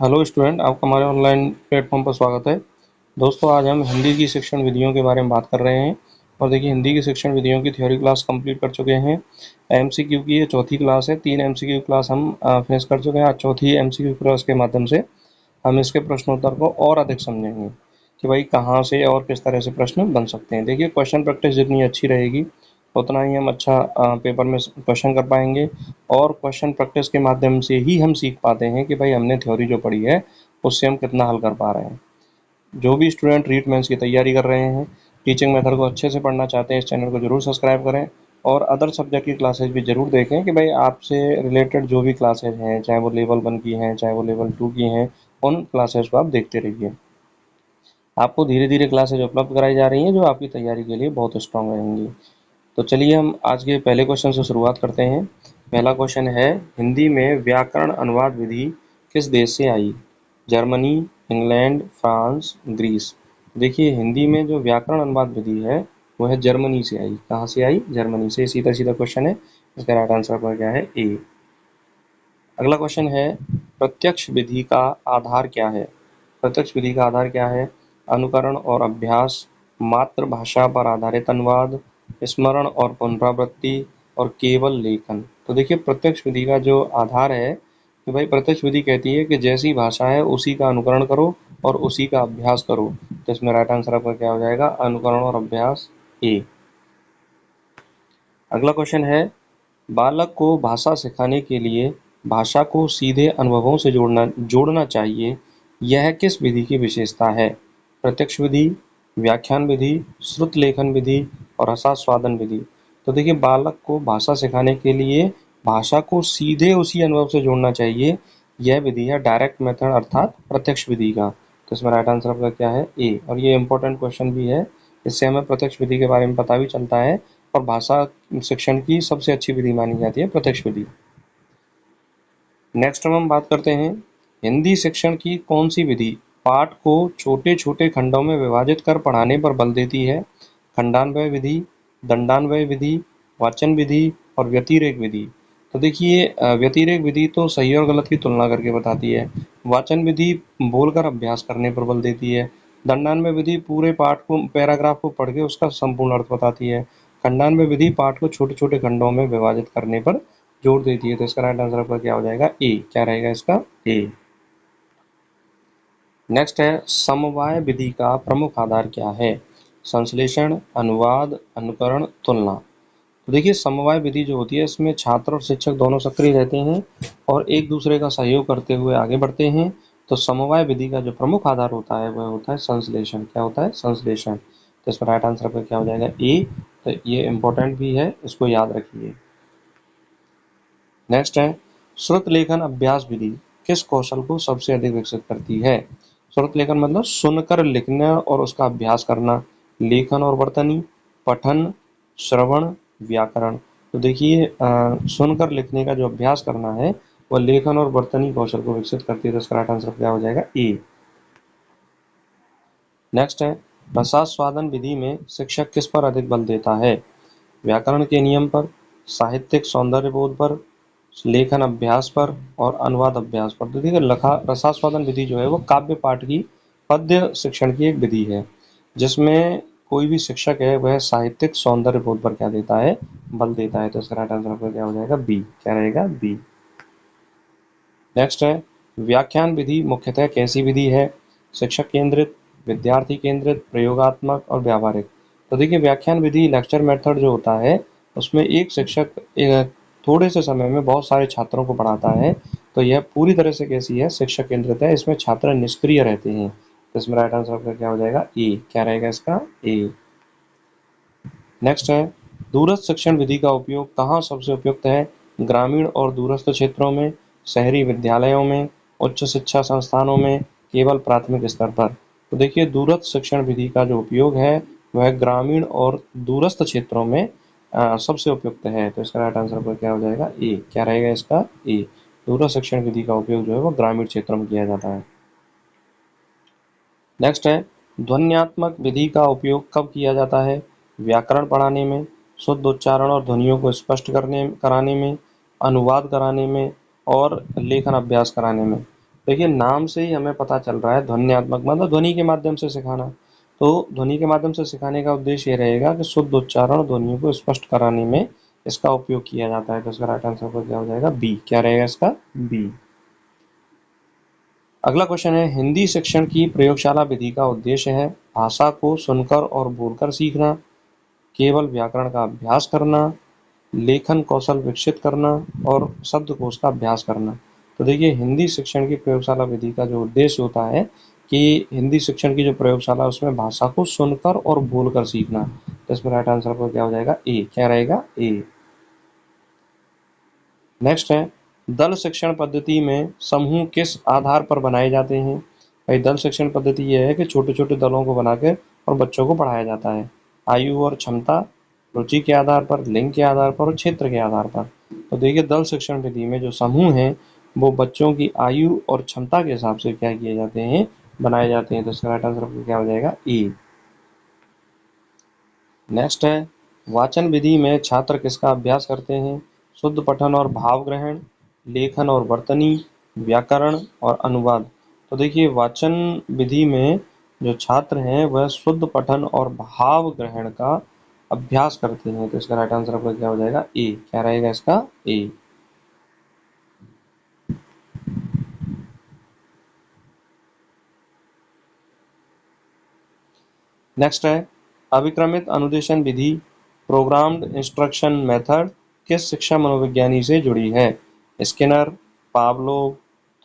Hello student, आपका हमारे online platform पर स्वागत है। दोस्तों, आज हम हिंदी की शिक्षण विधियों के बारे में बात कर रहे हैं। और देखिए, हिंदी की शिक्षण विधियों की थ्योरी क्लास कंप्लीट कर चुके हैं। एमसीक्यू की ये चौथी क्लास है। 3 एमसीक्यू क्लास हम फिनिश कर चुके हैं। आज चौथी एमसीक्यू क्लास के माध्यम से हम इसके प्रश्नोत्तर को और अधिक समझेंगे कि भाई कहाँ से और किस तरह से प्रश्न बन सकते हैं। देखिए, क्वेश्चन प्रैक्टिस जितनी अच्छी रहेगी उतना ही हम अच्छा पेपर में क्वेश्चन कर पाएंगे। और क्वेश्चन प्रैक्टिस के माध्यम से ही हम सीख पाते हैं कि भाई हमने थ्योरी जो पढ़ी है उससे हम कितना हल कर पा रहे हैं। जो भी स्टूडेंट रीट मेंस की तैयारी कर रहे हैं, टीचिंग मेथड को अच्छे से पढ़ना चाहते हैं, इस चैनल को जरूर सब्सक्राइब करें और अदर सब्जेक्ट की क्लासेज भी जरूर देखें कि भाई आपसे रिलेटेड जो भी क्लासेज हैं, चाहे वो लेवल 1 की हैं, चाहे वो लेवल 2 की हैं, उन क्लासेज को आप देखते रहिए। आपको धीरे धीरे क्लासेज उपलब्ध कराई जा रही हैं जो आपकी तैयारी के लिए बहुत स्ट्रांग रहेंगी। तो चलिए हम आज के पहले क्वेश्चन से शुरुआत करते हैं। पहला क्वेश्चन है, हिंदी में व्याकरण अनुवाद विधि किस देश से आई? Germany, England, France, Greece. देखिए, हिंदी में जो व्याकरण अनुवाद विधि है वो है जर्मनी से आई। कहाँ से आई? जर्मनी से। सीधा सीधा क्वेश्चन है। इसका राइट आंसर आपका क्या है? ए। अगला क्वेश्चन है, प्रत्यक्ष विधि का आधार क्या है? प्रत्यक्ष विधि का आधार क्या है? अनुकरण और अभ्यास, मातृभाषा पर आधारित अनुवाद, स्मरण और पुनरावृत्ति, और केवल लेखन। तो देखिए, प्रत्यक्ष विधि का जो आधार है कि भाई प्रत्यक्ष विधि कहती है कि जैसी भाषा है उसी का अनुकरण करो और उसी का अभ्यास करो। तो इसमें राइट आंसर आपका क्या हो जाएगा? अनुकरण और अभ्यास, ए। अगला क्वेश्चन है, बालक को भाषा सिखाने के लिए भाषा को सीधे अनुभवों से जोड़ना चाहिए। यह किस विधि की विशेषता है? प्रत्यक्ष विधि, व्याख्यान विधि, श्रुत लेखन विधि और रसास्वादन विधि। तो देखिए, बालक को भाषा सिखाने के लिए भाषा को सीधे उसी अनुभव से जोड़ना चाहिए। यह विधि है डायरेक्ट मेथड अर्थात प्रत्यक्ष विधि का। तो इसमें राइट आंसर आपका क्या है? ए। और ये इंपॉर्टेंट क्वेश्चन भी है। इससे हमें प्रत्यक्ष विधि के बारे में पता भी चलता है और भाषा शिक्षण की सबसे अच्छी विधि मानी जाती है प्रत्यक्ष विधि। नेक्स्ट हम बात करते हैं, हिंदी शिक्षण की कौन सी विधि पाठ को छोटे छोटे खंडों में विभाजित कर पढ़ाने पर बल देती है? खंडान्वय विधि, दंडान्वय विधि, वाचन विधि और व्यतिरेक विधि। तो देखिए, व्यतिरेक विधि तो सही और गलत की तुलना करके बताती है। वाचन विधि बोलकर अभ्यास करने पर बल देती है। दंडान्वय विधि पूरे पाठ को, पैराग्राफ को पढ़ के उसका संपूर्ण अर्थ बताती है। खंडान्वय विधि पाठ को छोटे छोटे खंडों में विभाजित करने पर जोड़ देती है। तो इसका राइट आंसर आपका क्या हो जाएगा? ए। क्या रहेगा इसका? ए। नेक्स्ट है, समवाय विधि का प्रमुख आधार क्या है? संश्लेषण, अनुवाद, अनुकरण, तुलना। तो देखिए, समवाय विधि जो होती है इसमें छात्र और शिक्षक दोनों सक्रिय रहते हैं और एक दूसरे का सहयोग करते हुए आगे बढ़ते हैं। तो समवाय विधि का जो प्रमुख आधार होता है वह होता है संश्लेषण। क्या होता है? संश्लेषण। तो इसका राइट आंसर आपका क्या हो जाएगा? ए। तो ये इंपॉर्टेंट भी है, इसको याद रखिए। नेक्स्ट है, श्रुत लेखन अभ्यास विधि किस कौशल को सबसे अधिक विकसित करती है? श्रुत लेखन मतलब सुनकर लिखना और उसका अभ्यास करना। लेखन और वर्तनी, पठन, श्रवण, व्याकरण। तो देखिए, सुनकर लिखने का जो अभ्यास करना है वह लेखन और वर्तनी कौशल को विकसित करती है। तो इसका राइट आंसर क्या हो जाएगा? ए। नेक्स्ट है, रसास्वादन विधि में शिक्षक किस पर अधिक बल देता है? व्याकरण के नियम पर, साहित्यिक सौंदर्य बोध पर, लेखन अभ्यास पर और अनुवाद अभ्यास पर। तो देखिए, रसास्वादन विधि जो है वो काव्य पाठ की पद्य शिक्षण की एक विधि है जिसमें कोई भी शिक्षक है वह साहित्यिक सौंदर्य बोध पर क्या देता है? बल देता है। तो इसका राइट आंसर आपका क्या हो जाएगा? बी। क्या रहेगा? बी। नेक्स्ट है, व्याख्यान विधि मुख्यतः कैसी विधि है? शिक्षक केंद्रित, विद्यार्थी केंद्रित, प्रयोगात्मक और व्यावहारिक। तो देखिए, व्याख्यान विधि लेक्चर मेथड जो होता है उसमें एक शिक्षक थोड़े से समय में बहुत सारे छात्रों को पढ़ाता है। तो यह पूरी तरह से कैसी है? शिक्षक केंद्रित है। इसमें छात्र निष्क्रिय रहते हैं। तो इसमें राइट आंसर आपका क्या हो जाएगा? ए। क्या रहेगा इसका? ए। नेक्स्ट है, दूरस्थ शिक्षण विधि का उपयोग कहाँ सबसे उपयुक्त है? ग्रामीण और दूरस्थ क्षेत्रों में, शहरी विद्यालयों में, उच्च शिक्षा संस्थानों में, केवल प्राथमिक स्तर पर। तो देखिए, दूरस्थ शिक्षण विधि का जो उपयोग है वह ग्रामीण और दूरस्थ क्षेत्रों में सबसे उपयुक्त है। तो इसका राइट आंसर पर क्या हो जाएगा? ए। क्या रहेगा इसका? ए। दूरस्थ शिक्षण विधि का उपयोग जो है वो ग्रामीण क्षेत्रों में किया जाता है। नेक्स्ट है, ध्वन्यात्मक विधि का उपयोग कब किया जाता है? व्याकरण पढ़ाने में, शुद्ध उच्चारण और ध्वनियों को स्पष्ट कराने में, अनुवाद कराने में और लेखन अभ्यास कराने में। देखिए नाम से ही हमें पता चल रहा है ध्वन्यात्मक मतलब ध्वनि के माध्यम से सिखाना। तो ध्वनि के माध्यम से सिखाने का उद्देश्य ये रहेगा कि शुद्ध उच्चारण ध्वनियों को स्पष्ट कराने में इसका उपयोग किया जाता है। तो इसका राइट आंसर क्या हो जाएगा? बी। क्या रहेगा इसका? बी। अगला क्वेश्चन है, हिंदी शिक्षण की प्रयोगशाला विधि का उद्देश्य है भाषा को सुनकर और बोलकर सीखना, केवल व्याकरण का अभ्यास करना, लेखन कौशल विकसित करना और शब्दकोश का अभ्यास करना। तो देखिए हिंदी शिक्षण की प्रयोगशाला विधि का जो उद्देश्य होता है कि हिंदी शिक्षण की जो प्रयोगशाला उसमें भाषा को सुनकर और बोलकर सीखना। तो इसमें राइट आंसर आपका क्या हो जाएगा? ए। क्या रहेगा? ए। नेक्स्ट है, दल शिक्षण पद्धति में समूह किस आधार पर बनाए जाते हैं? भाई दल शिक्षण पद्धति यह है कि छोटे छोटे दलों को बनाकर और बच्चों को पढ़ाया जाता है। आयु और क्षमता, रुचि के आधार पर, लिंग के आधार पर और क्षेत्र के आधार पर। तो देखिए दल शिक्षण विधि में जो समूह हैं वो बच्चों की आयु और क्षमता के हिसाब से क्या किए जाते हैं? बनाए जाते हैं। तो इसका राइट आंसर क्या हो जाएगा? ए। नेक्स्ट है, वाचन विधि में छात्र किसका अभ्यास करते हैं? शुद्ध पठन और भाव ग्रहण, लेखन और वर्तनी, व्याकरण और अनुवाद। तो देखिए वाचन विधि में जो छात्र हैं वह शुद्ध पठन और भाव ग्रहण का अभ्यास करते हैं। तो इसका राइट आंसर आपका क्या हो जाएगा? ए। क्या रहेगा इसका? ए। नेक्स्ट है, अभिक्रमित अनुदेशन विधि प्रोग्राम्ड इंस्ट्रक्शन मेथड किस शिक्षा मनोविज्ञानी से जुड़ी है? Skinner, Pavlov,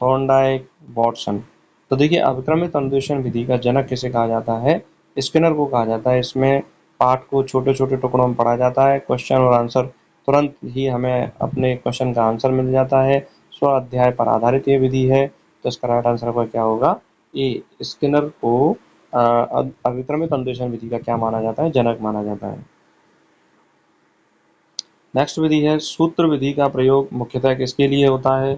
Thorndike, Watson. तो देखिए अभिक्रमित अनुदेशन विधि का जनक किसे कहा जाता है? स्किनर को कहा जाता है। इसमें पाठ को छोटे छोटे टुकड़ों में पढ़ा जाता है, क्वेश्चन और आंसर तुरंत ही हमें अपने क्वेश्चन का आंसर मिल जाता है। स्व अध्याय पर आधारित ये विधि है। तो इसका राइट आंसर पर क्या होगा? ए। स्किनर को अभिक्रमित अनुदेशन विधि का क्या माना जाता है? जनक माना जाता है। नेक्स्ट विधि है, सूत्र विधि का प्रयोग मुख्यतः किसके लिए होता है?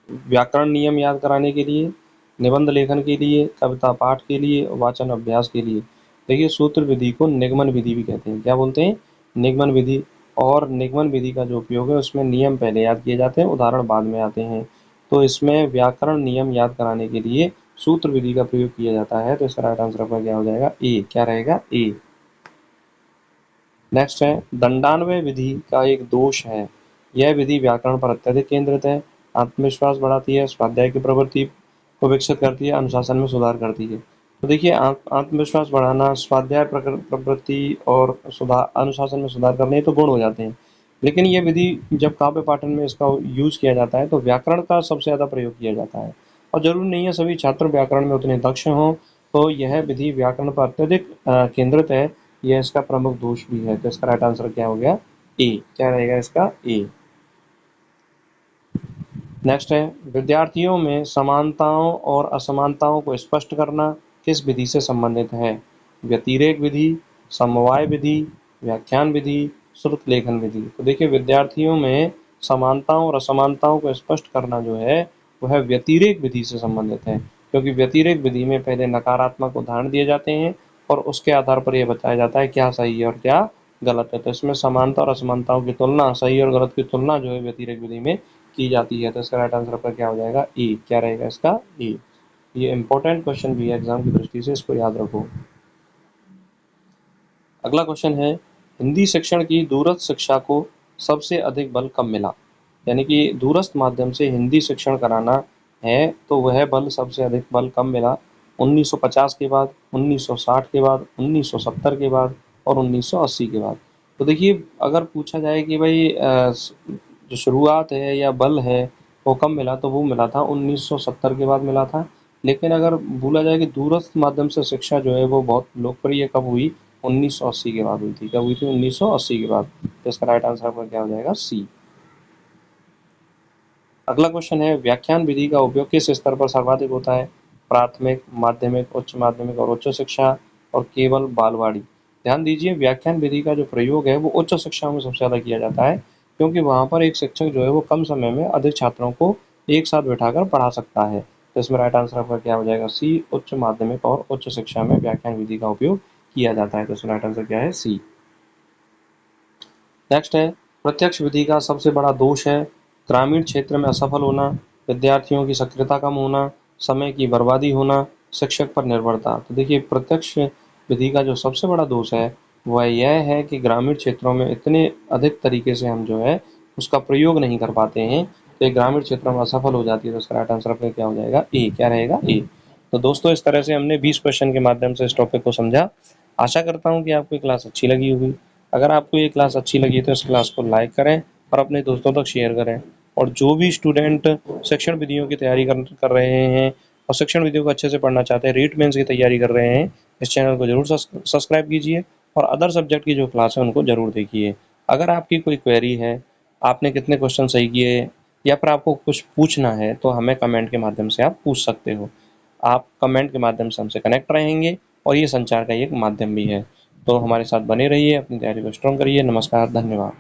व्याकरण नियम याद कराने के लिए, निबंध लेखन के लिए, कविता पाठ के लिए, वाचन अभ्यास के लिए। देखिए सूत्र विधि को निगमन विधि भी कहते हैं। क्या बोलते हैं? निगमन विधि। और निगमन विधि का जो उपयोग है उसमें नियम पहले याद किए जाते हैं, उदाहरण बाद में आते हैं। तो इसमें व्याकरण नियम याद कराने के लिए सूत्र विधि का प्रयोग किया जाता है। तो इसका राइट आंसर आपका क्या हो जाएगा? ए। क्या रहेगा? ए। नेक्स्ट है, दंडान्वय विधि का एक दोष है। यह विधि व्याकरण पर अत्यधिक केंद्रित है, आत्मविश्वास बढ़ाती है, स्वाध्याय की प्रवृत्ति को विकसित करती है, अनुशासन में सुधार करती है। तो देखिए आत्मविश्वास बढ़ाना, स्वाध्याय प्रवृत्ति और सुधार, अनुशासन में सुधार करने तो गुण हो जाते हैं। लेकिन ये विधि जब काव्य पाठन में इसका यूज किया जाता है तो व्याकरण का सबसे ज़्यादा प्रयोग किया जाता है। और जरूरी नहीं है सभी छात्र व्याकरण में उतने दक्ष हों। तो यह विधि व्याकरण पर अत्यधिक केंद्रित है। यह इसका प्रमुख दोष भी है। तो इसका राइट आंसर क्या हो गया? ए। क्या रहेगा इसका? ए। नेक्स्ट है, विद्यार्थियों में समानताओं और असमानताओं को स्पष्ट करना किस विधि से संबंधित है? व्यतिरेक विधि, समवाय विधि, व्याख्यान विधि, श्रुत लेखन विधि। तो देखिए विद्यार्थियों में समानताओं और असमानताओं को स्पष्ट करना जो है वह व्यतिरेक विधि से संबंधित है, क्योंकि व्यतिरेक विधि में पहले नकारात्मक उदाहरण दिए जाते हैं और उसके आधार पर यह बताया जाता है क्या सही है और क्या गलत है। तो इसमें समानता और असमानताओं की तुलना, सही और गलत की तुलना जो है व्यतिरेक विधि में की जाती है। तो इसका राइट आंसर आपका क्या हो जाएगा? ए। क्या रहेगा इसका? ए। ये इंपॉर्टेंट क्वेश्चन भी है एग्जाम की दृष्टि से, इसको याद रखो। अगला क्वेश्चन है, हिंदी शिक्षण की दूरस्थ शिक्षा को सबसे अधिक बल कब मिला? यानी कि दूरस्थ माध्यम से हिंदी शिक्षण कराना है तो वह बल सबसे अधिक बल कब मिला? 1950 के बाद, 1960 के बाद, 1970 के बाद और 1980 के बाद। तो देखिए अगर पूछा जाए कि भाई जो शुरुआत है या बल है वो कब मिला, तो वो मिला था 1970 के बाद मिला था। लेकिन अगर बोला जाए कि दूरस्थ माध्यम से शिक्षा जो है वो बहुत लोकप्रिय कब हुई? 1980 के बाद हुई थी। कब हुई थी? 1980 के बाद। तो इसका राइट आंसर आपका क्या हो जाएगा? सी। अगला क्वेश्चन है, व्याख्यान विधि का उपयोग किस स्तर पर सर्वाधिक होता है? प्राथमिक, माध्यमिक, उच्च माध्यमिक और उच्च शिक्षा और केवल बालवाड़ी। ध्यान दीजिए व्याख्यान विधि का जो प्रयोग है वो उच्च शिक्षा में सबसे ज़्यादा किया जाता है, क्योंकि वहाँ पर एक शिक्षक जो है वो कम समय में अधिक छात्रों को एक साथ बैठाकर पढ़ा सकता है। तो इसमें राइट आंसर आपका क्या हो जाएगा? सी। उच्च माध्यमिक और उच्च शिक्षा में व्याख्यान विधि का उपयोग किया जाता है। तो इसमें राइट आंसर क्या है? सी। नेक्स्ट है, प्रत्यक्ष विधि का सबसे बड़ा दोष है ग्रामीण क्षेत्र में असफल होना, विद्यार्थियों की सक्रियता कम होना, समय की बर्बादी होना, शिक्षक पर निर्भरता। तो देखिए प्रत्यक्ष विधि का जो सबसे बड़ा दोष है वह यह है कि ग्रामीण क्षेत्रों में इतने अधिक तरीके से हम जो है उसका प्रयोग नहीं कर पाते हैं, तो ये ग्रामीण क्षेत्रों में असफल हो जाती है। तो इसका राइट आंसर अपने क्या हो जाएगा, ए। क्या रहेगा, ए। तो दोस्तों इस तरह से हमने 20 क्वेश्चन के माध्यम से इस टॉपिक को समझा। आशा करता हूँ कि आपको ये क्लास अच्छी लगी होगी। अगर आपको ये क्लास अच्छी लगी तो इस क्लास को लाइक करें और अपने दोस्तों तक शेयर करें। और जो भी स्टूडेंट शिक्षण विधियों की तैयारी कर रहे हैं और शिक्षण विधियों को अच्छे से पढ़ना चाहते हैं, रीट मेंस की तैयारी कर रहे हैं, इस चैनल को जरूर सब्सक्राइब कीजिए और अदर सब्जेक्ट की जो क्लास है उनको जरूर देखिए। अगर आपकी कोई क्वेरी है, आपने कितने क्वेश्चन सही किए या फिर आपको कुछ पूछना है, तो हमें कमेंट के माध्यम से आप पूछ सकते हो। आप कमेंट के माध्यम से हमसे कनेक्ट रहेंगे और ये संचार का एक माध्यम भी है। तो हमारे साथ बने रहिए, अपनी तैयारी को स्ट्रॉन्ग करिए। नमस्कार, धन्यवाद।